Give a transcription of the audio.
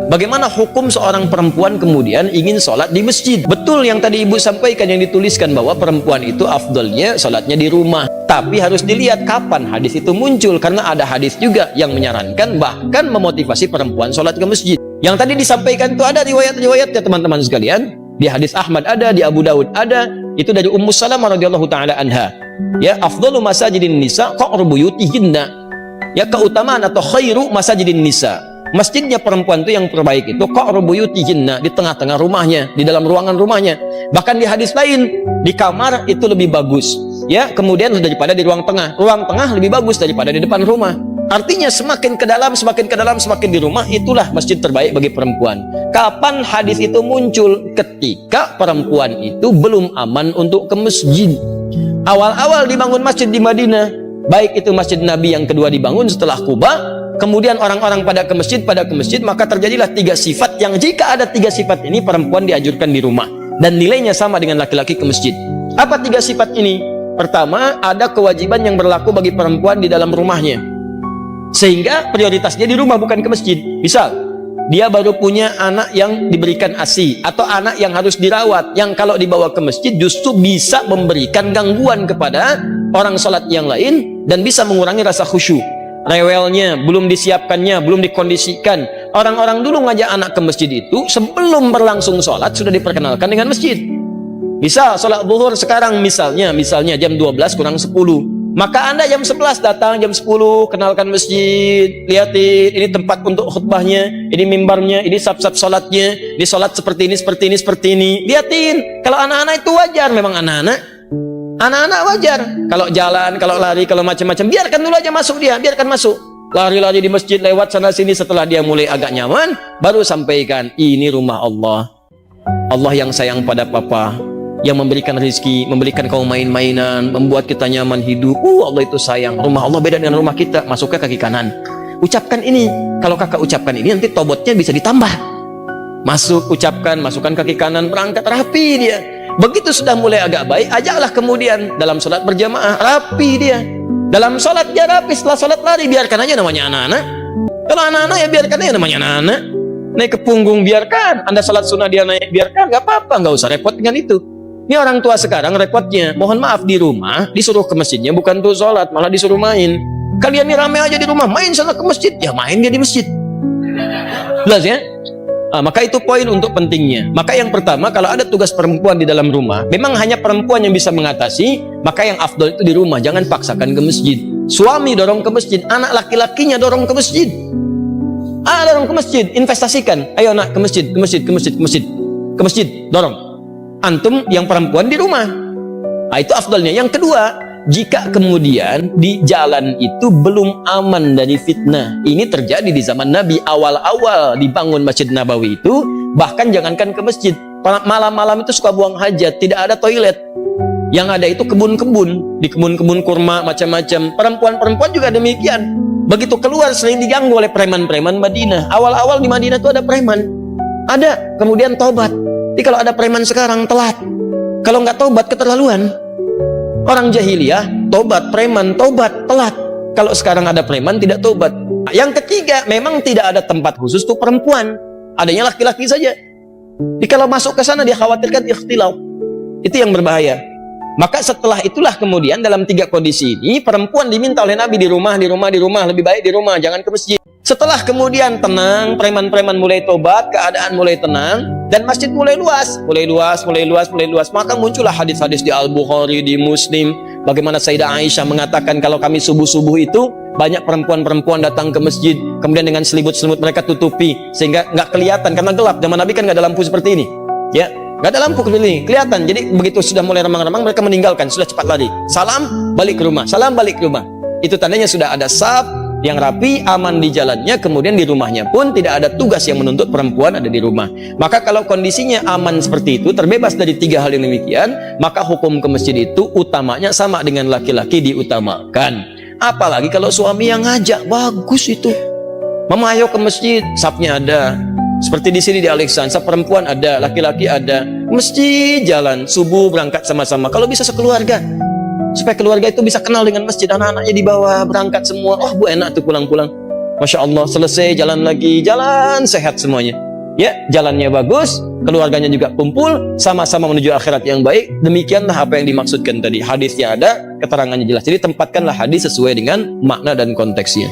Bagaimana hukum seorang perempuan kemudian ingin sholat di masjid? Betul yang tadi ibu sampaikan, yang dituliskan bahwa perempuan itu afdolnya sholatnya di rumah. Tapi harus dilihat kapan hadis itu muncul, karena ada hadis juga yang menyarankan bahkan memotivasi perempuan sholat ke masjid. Yang tadi disampaikan itu ada riwayat-riwayatnya teman-teman sekalian. Di hadis Ahmad ada, di Abu Daud ada. Itu dari Ummu Salamah radhiyallahu taala anha. Ya, afdalu masajidin nisa qa'ru buyutihinna. Ya, keutamaan atau khairu masajidin nisa. Masjidnya perempuan itu yang terbaik itu qa'ru buyutihinna, di tengah-tengah rumahnya, di dalam ruangan rumahnya. Bahkan di hadis lain, di kamar itu lebih bagus. Ya, kemudian daripada di ruang tengah. Ruang tengah lebih bagus daripada di depan rumah. Artinya semakin ke dalam, semakin di rumah, itulah masjid terbaik bagi perempuan. Kapan hadis itu muncul? Ketika perempuan itu belum aman untuk ke masjid. Awal-awal dibangun masjid di Madinah, baik itu masjid Nabi yang kedua dibangun setelah Quba, kemudian orang-orang pada ke masjid, maka terjadilah 3 sifat yang jika ada 3 sifat ini perempuan dianjurkan di rumah dan nilainya sama dengan laki-laki ke masjid. Apa 3 sifat ini? Pertama, ada kewajiban yang berlaku bagi perempuan di dalam rumahnya, sehingga prioritasnya di rumah bukan ke masjid. Misal, dia baru punya anak yang diberikan ASI atau anak yang harus dirawat, yang kalau dibawa ke masjid justru bisa memberikan gangguan kepada orang sholat yang lain dan bisa mengurangi rasa khusyuk. Rewelnya, belum disiapkannya, belum dikondisikan. Orang-orang dulu ngajak anak ke masjid itu sebelum berlangsung sholat sudah diperkenalkan dengan masjid. Misal sholat zuhur sekarang misalnya jam 12 kurang 10, maka Anda jam 11 datang, jam 10 kenalkan masjid, lihatin ini tempat untuk khutbahnya, ini mimbarnya, ini sab-sab sholatnya, ini sholat seperti ini, lihatin. Kalau anak-anak itu wajar, memang anak-anak wajar, kalau jalan, kalau lari, kalau macam-macam, biarkan dulu aja masuk dia, biarkan masuk, lari-lari di masjid, lewat sana sini. Setelah dia mulai agak nyaman, baru sampaikan, ini rumah Allah, Allah yang sayang pada papa, yang memberikan rezeki, memberikan kau main-mainan, membuat kita nyaman hidup. Allah itu sayang. Rumah Allah beda dengan rumah kita. Masuk ke kaki kanan, ucapkan ini. Kalau kakak ucapkan ini, nanti tobotnya bisa ditambah. Masuk, ucapkan, masukkan kaki kanan, berangkat rapi dia. Begitu sudah mulai agak baik, ajaklah kemudian dalam sholat berjamaah, rapi dia. Dalam sholat dia rapi, setelah sholat lari, biarkan aja namanya anak-anak. Kalau anak-anak ya biarkan aja namanya anak-anak. Naik ke punggung biarkan. Anda sholat sunnah dia naik, biarkan, gak apa-apa, gak usah repot dengan itu. Ini orang tua sekarang repotnya, mohon maaf, di rumah disuruh ke masjidnya bukan untuk sholat, malah disuruh main. Kalian ini rame aja di rumah, main sana ke masjid, ya main dia di masjid. Jelas ya? Maka itu poin untuk pentingnya. Maka yang pertama, kalau ada tugas perempuan di dalam rumah, memang hanya perempuan yang bisa mengatasi, maka yang afdol itu di rumah, jangan paksakan ke masjid. Suami dorong ke masjid, anak laki-lakinya dorong ke masjid. Dorong ke masjid, investasikan. Ayo nak ke masjid, ke masjid, dorong. Antum yang perempuan di rumah, itu afdalnya. Yang kedua, jika kemudian di jalan itu belum aman dari fitnah, ini terjadi di zaman Nabi. Awal-awal dibangun Masjid Nabawi itu, bahkan jangankan ke masjid, malam-malam itu suka buang hajat, tidak ada toilet. Yang ada itu kebun-kebun, di kebun-kebun kurma macam-macam. Perempuan-perempuan juga demikian. Begitu keluar sering diganggu oleh preman-preman Madinah. Awal-awal di Madinah itu ada preman, ada, kemudian tobat. Jadi kalau ada preman sekarang telat, kalau nggak tobat keterlaluan. Orang jahiliyah tobat, preman tobat, telat. Kalau sekarang ada preman tidak tobat. Yang ketiga, memang tidak ada tempat khusus untuk perempuan, adanya laki-laki saja. Jadi kalau masuk ke sana dia khawatirkan ikhtilaf, itu yang berbahaya. Maka setelah itulah kemudian dalam 3 kondisi ini perempuan diminta oleh Nabi di rumah, lebih baik di rumah, jangan ke masjid. Setelah kemudian tenang, preman-preman mulai tobat, keadaan mulai tenang, dan masjid mulai luas, maka muncullah hadis-hadis di Al-Bukhari, di Muslim, bagaimana Sayyidah Aisyah mengatakan kalau kami subuh-subuh itu banyak perempuan-perempuan datang ke masjid, kemudian dengan selimut-selimut mereka tutupi sehingga nggak kelihatan, karena gelap. Zaman Nabi kan nggak ada lampu seperti ini, ya, nggak ada lampu seperti ini, kelihatan. Jadi begitu sudah mulai remang-remang mereka meninggalkan, sudah cepat lari, salam balik ke rumah, itu tandanya sudah ada saf yang rapi, aman di jalannya, kemudian di rumahnya pun tidak ada tugas yang menuntut perempuan ada di rumah. Maka kalau kondisinya aman seperti itu, terbebas dari 3 hal yang demikian, maka hukum ke masjid itu utamanya sama dengan laki-laki diutamakan. Apalagi kalau suami yang ngajak, bagus itu. Mama ayo ke masjid, safnya ada. Seperti di sini di Alexan, saf perempuan ada, laki-laki ada. Masjid jalan, subuh berangkat sama-sama. Kalau bisa sekeluarga, supaya keluarga itu bisa kenal dengan masjid, anak-anaknya dibawa berangkat semua. Oh Bu, enak tuh pulang-pulang. Masya Allah, selesai, jalan lagi, jalan sehat semuanya. Ya, jalannya bagus, keluarganya juga kumpul, sama-sama menuju akhirat yang baik. Demikianlah apa yang dimaksudkan tadi. Hadisnya ada, keterangannya jelas. Jadi tempatkanlah hadis sesuai dengan makna dan konteksnya.